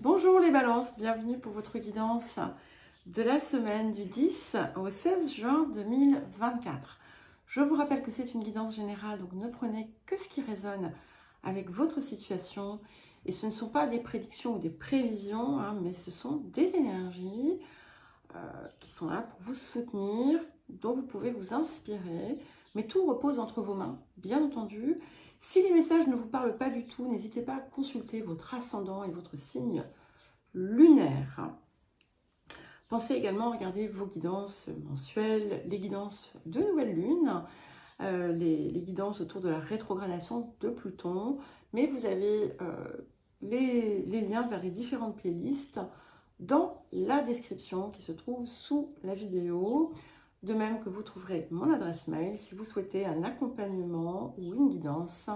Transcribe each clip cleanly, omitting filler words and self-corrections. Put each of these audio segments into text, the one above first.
Bonjour les balances, bienvenue pour votre guidance de la semaine du 10 au 16 juin 2024. Je vous rappelle que c'est une guidance générale, donc ne prenez que ce qui résonne avec votre situation. Et ce ne sont pas des prédictions ou des prévisions, mais ce sont des énergies qui sont là pour vous soutenir, dont vous pouvez vous inspirer. Mais tout repose entre vos mains, bien entendu. Si les messages ne vous parlent pas du tout, n'hésitez pas à consulter votre ascendant et votre signe lunaire. Pensez également à regarder vos guidances mensuelles, les guidances de nouvelle lune, les guidances autour de la rétrogradation de Pluton. Mais vous avez les liens vers les différentes playlists dans la description qui se trouve sous la vidéo. De même que vous trouverez mon adresse mail si vous souhaitez un accompagnement ou une guidance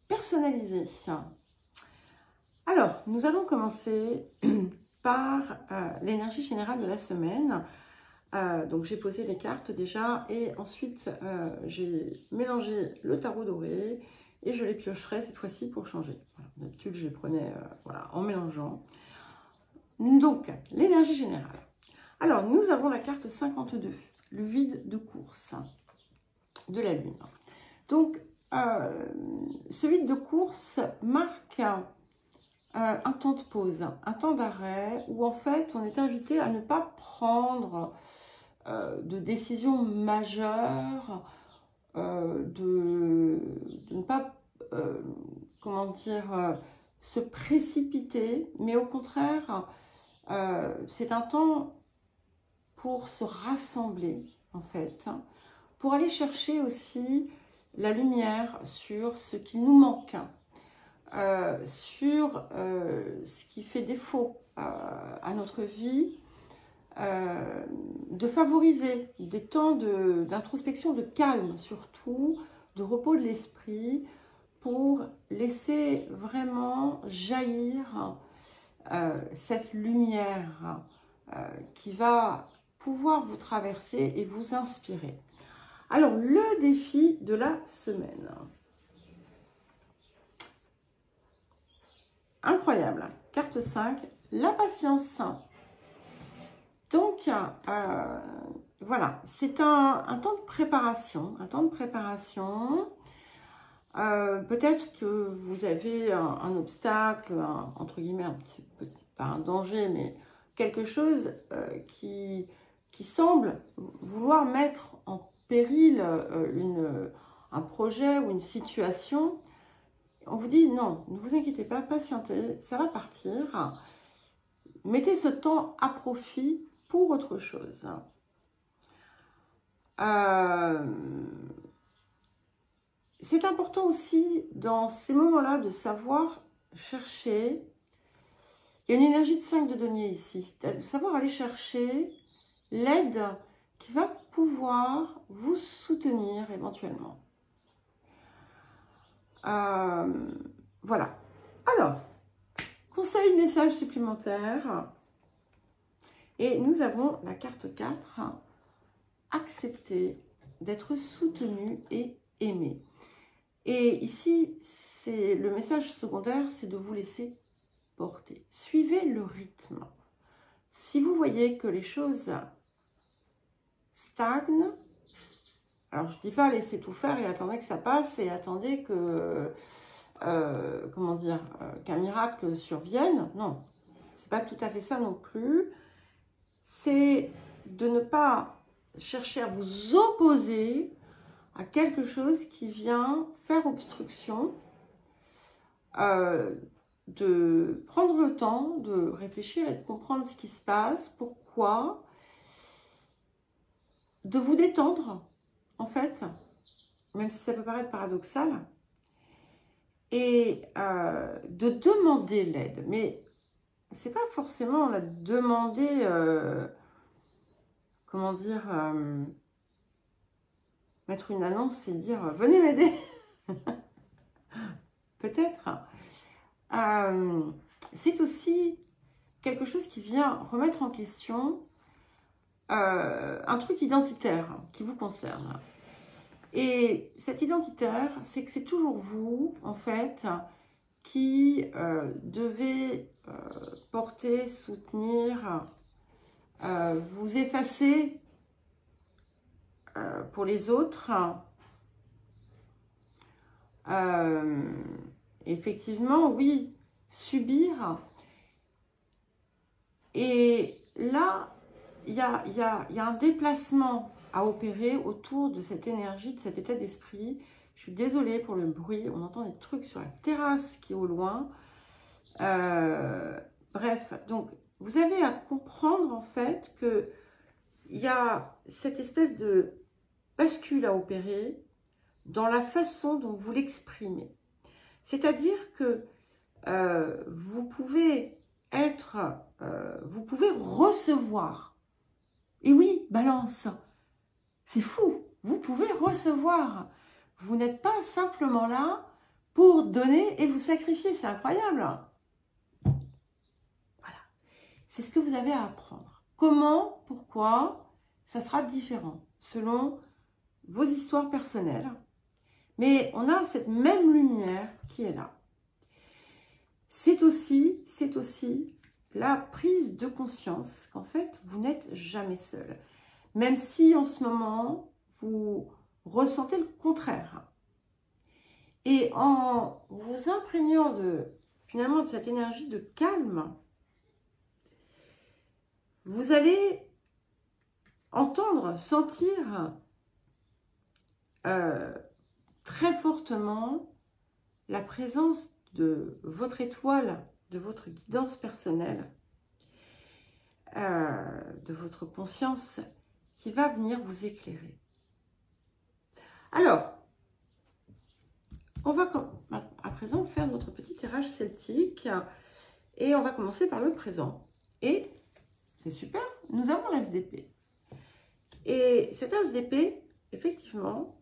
personnalisée. Alors, nous allons commencer par l'énergie générale de la semaine. Donc, j'ai posé les cartes déjà et ensuite, j'ai mélangé le tarot doré et je les piocherai cette fois-ci pour changer. Voilà, d'habitude, je les prenais voilà, en mélangeant. Donc, l'énergie générale. Alors, nous avons la carte 52, le vide de course de la Lune. Donc, ce vide de course marque un temps de pause, un temps d'arrêt, où en fait, on est invité à ne pas prendre de décisions majeures, de ne pas, comment dire, se précipiter, mais au contraire, c'est un temps pour se rassembler, en fait, pour aller chercher aussi la lumière sur ce qui nous manque, sur ce qui fait défaut à notre vie, de favoriser des temps d'introspection, de calme surtout, de repos de l'esprit, pour laisser vraiment jaillir cette lumière qui va pouvoir vous traverser et vous inspirer. Alors, le défi de la semaine. Incroyable. Carte 5, la patience. Donc, voilà, c'est un temps de préparation. Un temps de préparation. Peut-être que vous avez un obstacle, entre guillemets, un petit peu, pas un danger, mais quelque chose qui semble vouloir mettre en péril un projet ou une situation. On vous dit non, ne vous inquiétez pas, patientez, ça va partir. Mettez ce temps à profit pour autre chose. C'est important aussi dans ces moments-là de savoir chercher. Il y a une énergie de 5 de denier ici, de savoir aller chercher l'aide qui va pouvoir vous soutenir éventuellement. Voilà. Alors, conseil, message supplémentaire. Et nous avons la carte 4, accepter d'être soutenu et aimé. Et ici, c'est le message secondaire, c'est de vous laisser porter. Suivez le rythme. Si vous voyez que les choses stagnent, alors je ne dis pas laissez tout faire et attendez que ça passe et attendez que, comment dire, qu'un miracle survienne. Non, c'est pas tout à fait ça non plus. C'est de ne pas chercher à vous opposer à quelque chose qui vient faire obstruction, de prendre le temps de réfléchir et de comprendre ce qui se passe, pourquoi, de vous détendre, en fait, même si ça peut paraître paradoxal, et de demander l'aide. Mais c'est pas forcément la demander, comment dire, mettre une annonce et dire « venez m'aider ». Peut-être. C'est aussi quelque chose qui vient remettre en question un truc identitaire qui vous concerne. Et cet identitaire, c'est que c'est toujours vous, en fait, qui devait porter, soutenir, vous effacer pour les autres. Effectivement, oui, subir. Et là, il y a un déplacement à opérer autour de cette énergie, de cet état d'esprit. Je suis désolée pour le bruit, on entend des trucs sur la terrasse qui est au loin. Bref, donc vous avez à comprendre en fait que il y a cette espèce de bascule à opérer dans la façon dont vous l'exprimez. C'est-à-dire que vous pouvez recevoir. Et oui, balance, c'est fou, vous pouvez recevoir. Vous n'êtes pas simplement là pour donner et vous sacrifier, c'est incroyable. Voilà, c'est ce que vous avez à apprendre. Comment, pourquoi, ça sera différent selon vos histoires personnelles. Mais on a cette même lumière qui est là. C'est aussi la prise de conscience qu'en fait, vous n'êtes jamais seul. Même si en ce moment, vous ressentez le contraire. Et en vous imprégnant finalement de cette énergie de calme, vous allez entendre, sentir très fortement la présence de votre étoile, de votre guidance personnelle, de votre conscience qui va venir vous éclairer. Alors, on va à présent faire notre petit tirage celtique et on va commencer par le présent. Et c'est super, nous avons l'as d'épée. Et cet as d'épée, effectivement,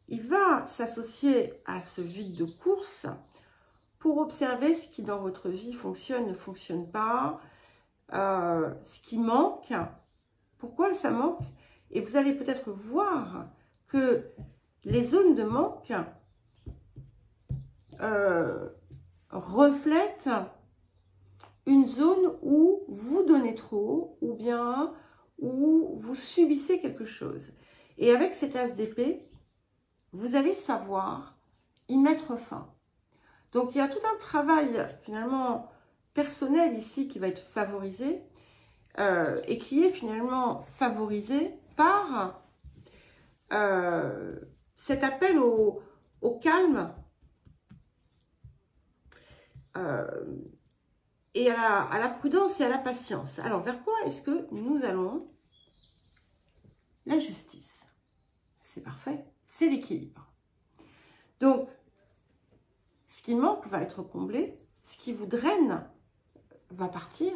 il va s'associer à ce vide de course pour observer ce qui dans votre vie fonctionne, ne fonctionne pas, ce qui manque, pourquoi ça manque. Et vous allez peut-être voir que les zones de manque reflètent une zone où vous donnez trop ou bien où vous subissez quelque chose. Et avec cet as d'épée, vous allez savoir y mettre fin. Donc, il y a tout un travail, finalement, personnel ici qui va être favorisé et qui est finalement favorisé par cet appel au calme et à la prudence et à la patience. Alors, vers quoi est-ce que nous allons? La justice. C'est parfait. C'est l'équilibre. Donc, ce qui manque va être comblé. Ce qui vous draine va partir.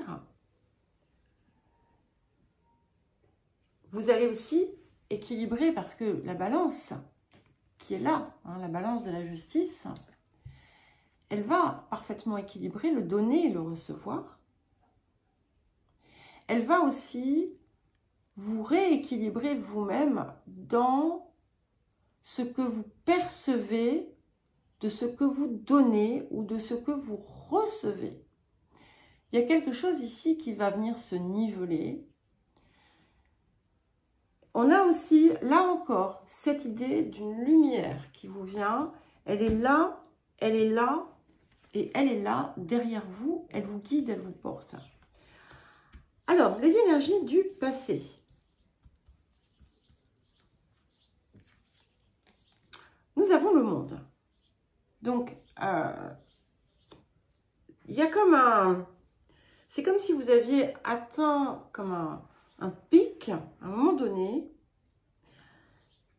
Vous allez aussi équilibrer parce que la balance qui est là, hein, la balance de la justice, elle va parfaitement équilibrer le donner et le recevoir. Elle va aussi vous rééquilibrer vous-même dans ce que vous percevez de ce que vous donnez ou de ce que vous recevez. Il y a quelque chose ici qui va venir se niveler. On a aussi, là encore, cette idée d'une lumière qui vous vient. Elle est là, elle est là, et elle est là, derrière vous. Elle vous guide, elle vous porte. Alors, les énergies du passé. Nous avons le monde. Donc, il y a comme un... C'est comme si vous aviez atteint comme un pic à un moment donné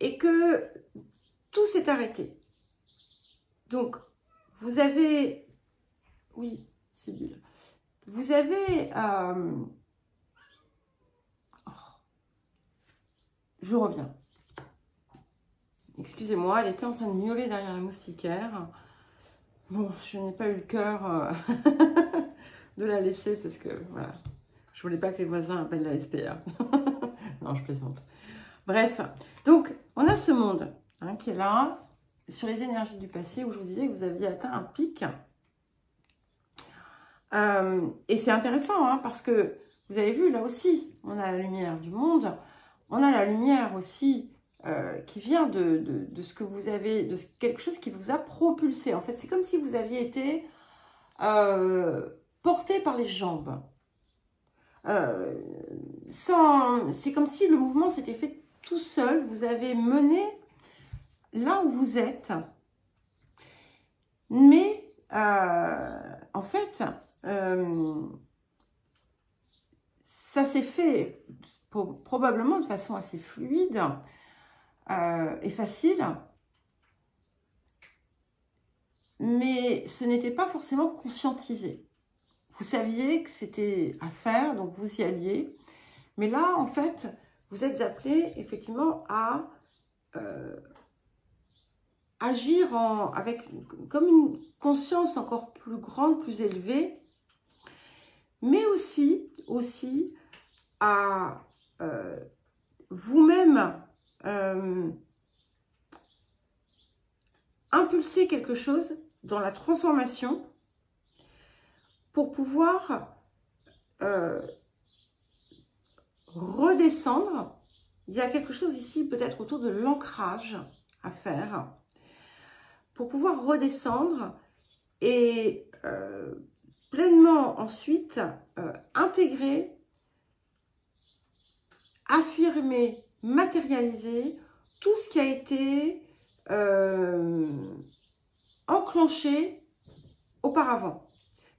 et que tout s'est arrêté. Donc, vous avez... Oui, Sybille. Vous avez... Je reviens. Excusez-moi, elle était en train de miauler derrière la moustiquaire. Bon, je n'ai pas eu le cœur de la laisser parce que, voilà, je voulais pas que les voisins appellent la SPA. Non, je plaisante. Bref, donc, on a ce monde hein, qui est là, sur les énergies du passé, où je vous disais que vous aviez atteint un pic. Et c'est intéressant, hein, parce que vous avez vu, là aussi, on a la lumière du monde, on a la lumière aussi qui vient de ce que vous avez, de quelque chose qui vous a propulsé. En fait, c'est comme si vous aviez été porté par les jambes. C'est comme si le mouvement s'était fait tout seul. Vous avez mené là où vous êtes. Mais, en fait, ça s'est fait probablement de façon assez fluide et facile. Mais ce n'était pas forcément conscientisé. Vous saviez que c'était à faire, donc vous y alliez. Mais là, en fait, vous êtes appelé effectivement à agir avec comme une conscience encore plus grande, plus élevée, mais aussi à vous-même impulser quelque chose dans la transformation pour pouvoir redescendre. Il y a quelque chose ici peut-être autour de l'ancrage à faire pour pouvoir redescendre et pleinement ensuite intégrer, affirmer, matérialiser tout ce qui a été enclenché auparavant.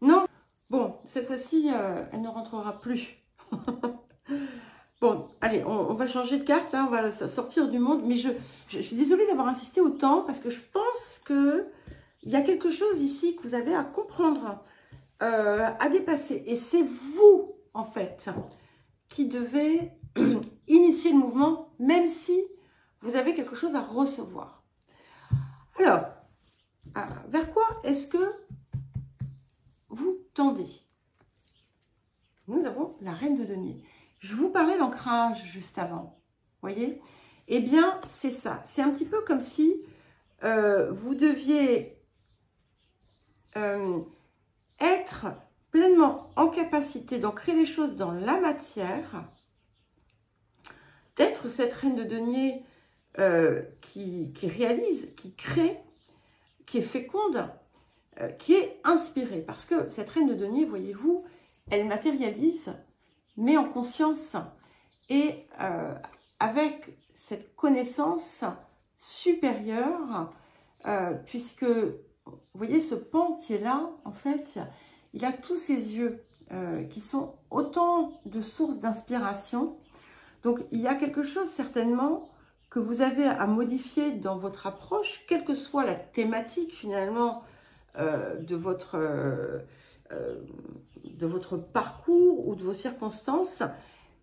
Non, bon, cette fois-ci, elle ne rentrera plus. Bon, allez, on va changer de carte, là, on va sortir du monde. Mais je suis désolée d'avoir insisté autant parce que je pense qu'il y a quelque chose ici que vous avez à comprendre, à dépasser. Et c'est vous, en fait, qui devez initier le mouvement, même si vous avez quelque chose à recevoir. Alors, vers quoi est-ce que vous tendez? Nous avons la reine de denier. Je vous parlais d'ancrage juste avant, voyez? Eh bien, c'est ça. C'est un petit peu comme si vous deviez être pleinement en capacité d'ancrer les choses dans la matière, d'être cette reine de denier qui réalise, qui crée, qui est féconde, qui est inspirée. Parce que cette reine de denier, voyez-vous, elle matérialise, mais en conscience et avec cette connaissance supérieure, puisque, vous voyez, ce pan qui est là, en fait, il a tous ses yeux qui sont autant de sources d'inspiration. Donc, il y a quelque chose certainement que vous avez à modifier dans votre approche, quelle que soit la thématique finalement de votre parcours ou de vos circonstances,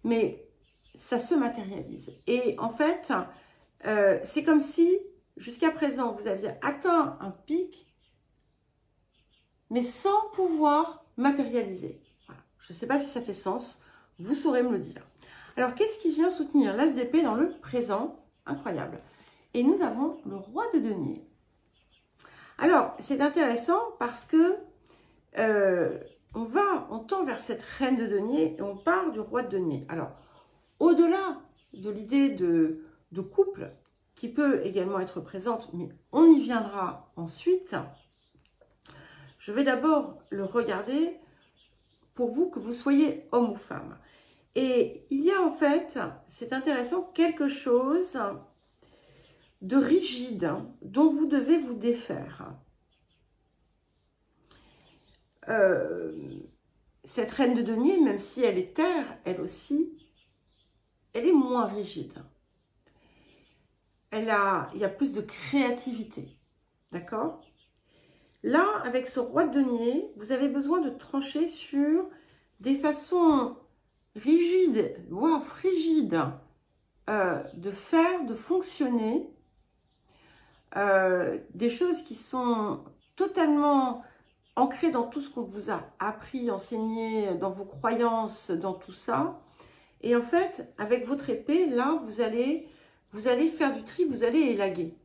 mais ça se matérialise. Et en fait, c'est comme si, jusqu'à présent, vous aviez atteint un pic, mais sans pouvoir matérialiser. Voilà. Je ne sais pas si ça fait sens, vous saurez me le dire. Alors, qu'est-ce qui vient soutenir l'as d'épée dans le présent? Incroyable. Et nous avons le roi de denier. Alors, c'est intéressant parce que on tend vers cette reine de denier et on part du roi de denier. Alors, au-delà de l'idée de couple, qui peut également être présente, mais on y viendra ensuite, je vais d'abord le regarder pour vous, que vous soyez homme ou femme. Et il y a en fait, c'est intéressant, quelque chose de rigide dont vous devez vous défaire. Cette reine de denier, même si elle est terre, elle aussi, elle est moins rigide. Il y a plus de créativité, d'accord? Là, avec ce roi de denier, vous avez besoin de trancher sur des façons rigides, voire frigides, de faire, de fonctionner, des choses qui sont totalement ancrées dans tout ce qu'on vous a appris, enseigné, dans vos croyances, dans tout ça. Et en fait, avec votre épée, là, vous allez faire du tri, vous allez élaguer.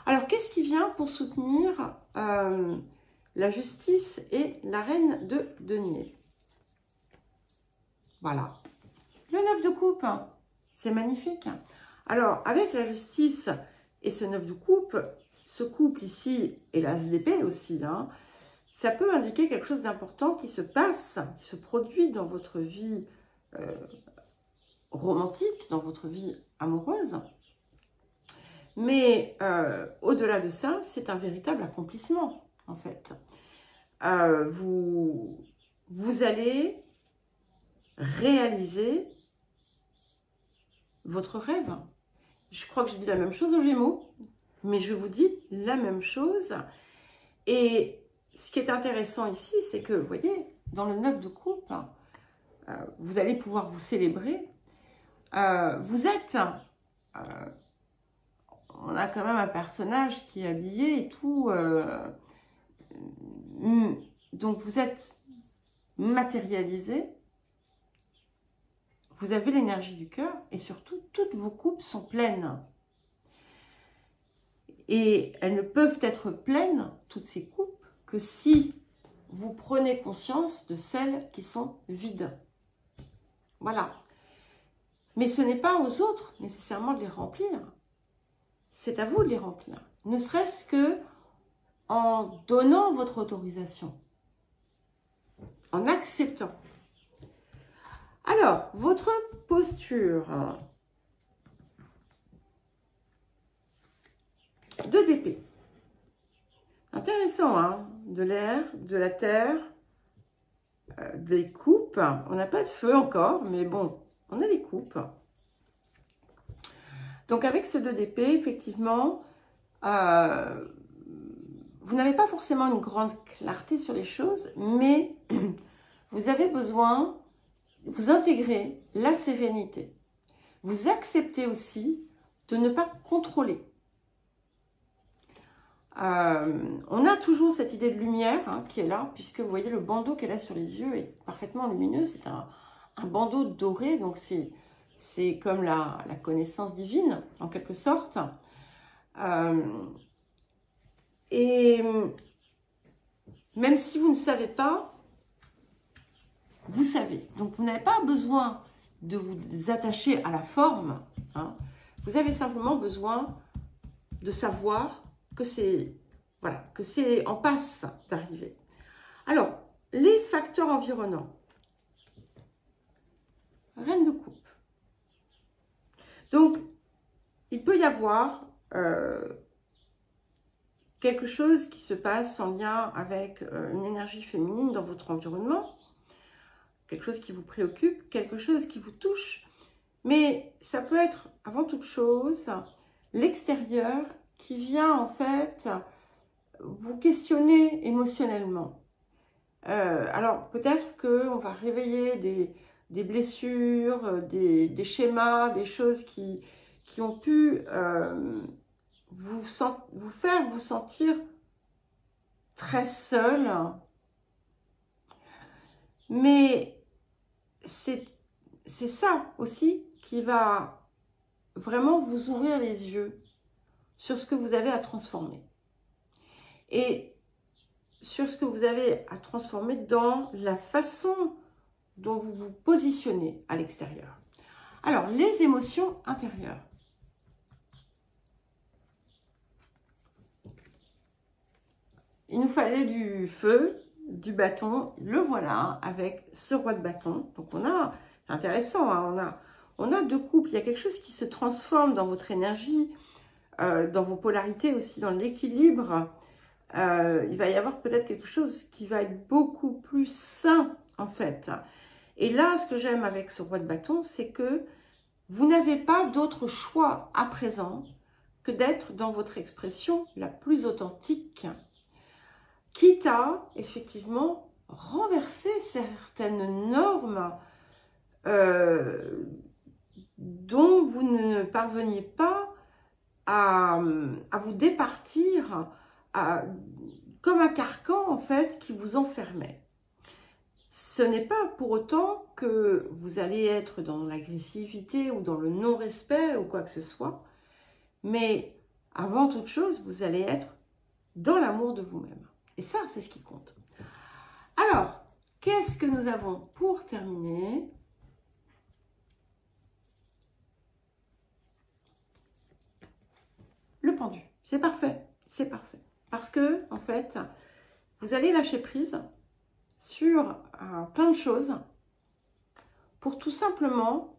Alors, qu'est-ce qui vient pour soutenir la justice et la reine de denier. Voilà. Le 9 de coupe, c'est magnifique. Alors, avec la justice et ce 9 de coupe, ce couple ici et l'as d'épée aussi, hein, ça peut indiquer quelque chose d'important qui se passe, qui se produit dans votre vie romantique, dans votre vie amoureuse. Mais au-delà de ça, c'est un véritable accomplissement, en fait. Vous allez réaliser votre rêve. Je crois que j'ai dit la même chose aux Gémeaux, mais je vous dis la même chose. Et ce qui est intéressant ici, c'est que, vous voyez, dans le 9 de coupe, vous allez pouvoir vous célébrer. Vous êtes... on a quand même un personnage qui est habillé et tout. Donc, vous êtes matérialisé. Vous avez l'énergie du cœur et surtout, toutes vos coupes sont pleines. Et elles ne peuvent être pleines, toutes ces coupes, que si vous prenez conscience de celles qui sont vides. Voilà. Mais ce n'est pas aux autres nécessairement de les remplir. C'est à vous de les remplir. Ne serait-ce que en donnant votre autorisation. En acceptant. Alors, votre posture. 2 d'épée. Intéressant, hein? De l'air, de la terre, des coupes. On n'a pas de feu encore, mais bon, on a les coupes. Donc, avec ce 2 d'épée, effectivement, vous n'avez pas forcément une grande clarté sur les choses, mais vous avez besoin, vous intégrez la sérénité. Vous acceptez aussi de ne pas contrôler. On a toujours cette idée de lumière hein, qui est là, puisque vous voyez le bandeau qu'elle a sur les yeux est parfaitement lumineux. C'est un bandeau doré, donc c'est comme la connaissance divine, en quelque sorte. Et même si vous ne savez pas, vous savez. Donc, vous n'avez pas besoin de vous attacher à la forme. Hein. Vous avez simplement besoin de savoir que c'est voilà, que c'est en passe d'arriver. Alors, les facteurs environnants. Reine de coupe. Donc, il peut y avoir quelque chose qui se passe en lien avec une énergie féminine dans votre environnement, quelque chose qui vous préoccupe, quelque chose qui vous touche, mais ça peut être, avant toute chose, l'extérieur qui vient en fait vous questionner émotionnellement. Alors, peut-être qu'on va réveiller des blessures, des schémas, des choses qui ont pu vous faire vous sentir très seul. Mais c'est ça aussi qui va vraiment vous ouvrir les yeux sur ce que vous avez à transformer. Et sur ce que vous avez à transformer dans la façon dont vous vous positionnez à l'extérieur. Alors, les émotions intérieures. Il nous fallait du feu, du bâton, le voilà, avec ce roi de bâton. Donc, on a, c'est intéressant, hein, on a 2 couples. Il y a quelque chose qui se transforme dans votre énergie, dans vos polarités aussi, dans l'équilibre. Il va y avoir peut-être quelque chose qui va être beaucoup plus sain, en fait. Et là, ce que j'aime avec ce roi de bâton, c'est que vous n'avez pas d'autre choix à présent que d'être dans votre expression la plus authentique, quitte à, effectivement, renverser certaines normes dont vous ne parveniez pas à vous départir comme un carcan, en fait, qui vous enfermait. Ce n'est pas pour autant que vous allez être dans l'agressivité ou dans le non-respect ou quoi que ce soit, mais avant toute chose, vous allez être dans l'amour de vous-même. Et ça, c'est ce qui compte. Alors, qu'est-ce que nous avons pour terminer? Le pendu. C'est parfait. C'est parfait. Parce que, en fait, vous allez lâcher prise sur plein de choses pour tout simplement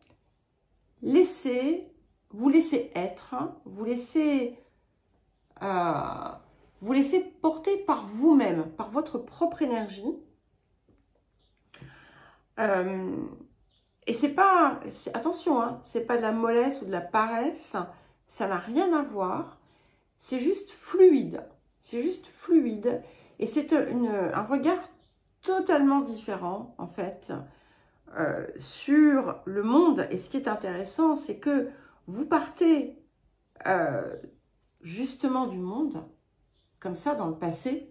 vous laisser être, vous laisser porter par vous-même, par votre propre énergie. Et c'est pas, attention, hein, c'est pas de la mollesse ou de la paresse, ça n'a rien à voir, c'est juste fluide, et c'est un regard totalement différent, en fait, sur le monde. Et ce qui est intéressant, c'est que vous partez justement du monde, comme ça, dans le passé,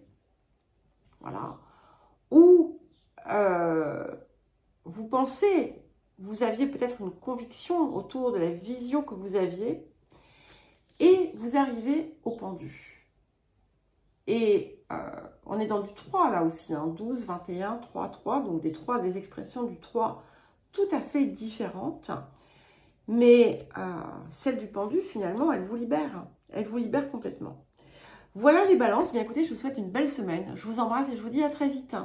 voilà, où vous pensez, vous aviez peut-être une conviction autour de la vision que vous aviez, et vous arrivez au pendu. Et on est dans du 3 là aussi, hein, 12, 21, 3, 3, donc des expressions du 3 tout à fait différentes. Mais celle du pendu, finalement, elle vous libère complètement. Voilà les balances. Bien écoutez, je vous souhaite une belle semaine. Je vous embrasse et je vous dis à très vite.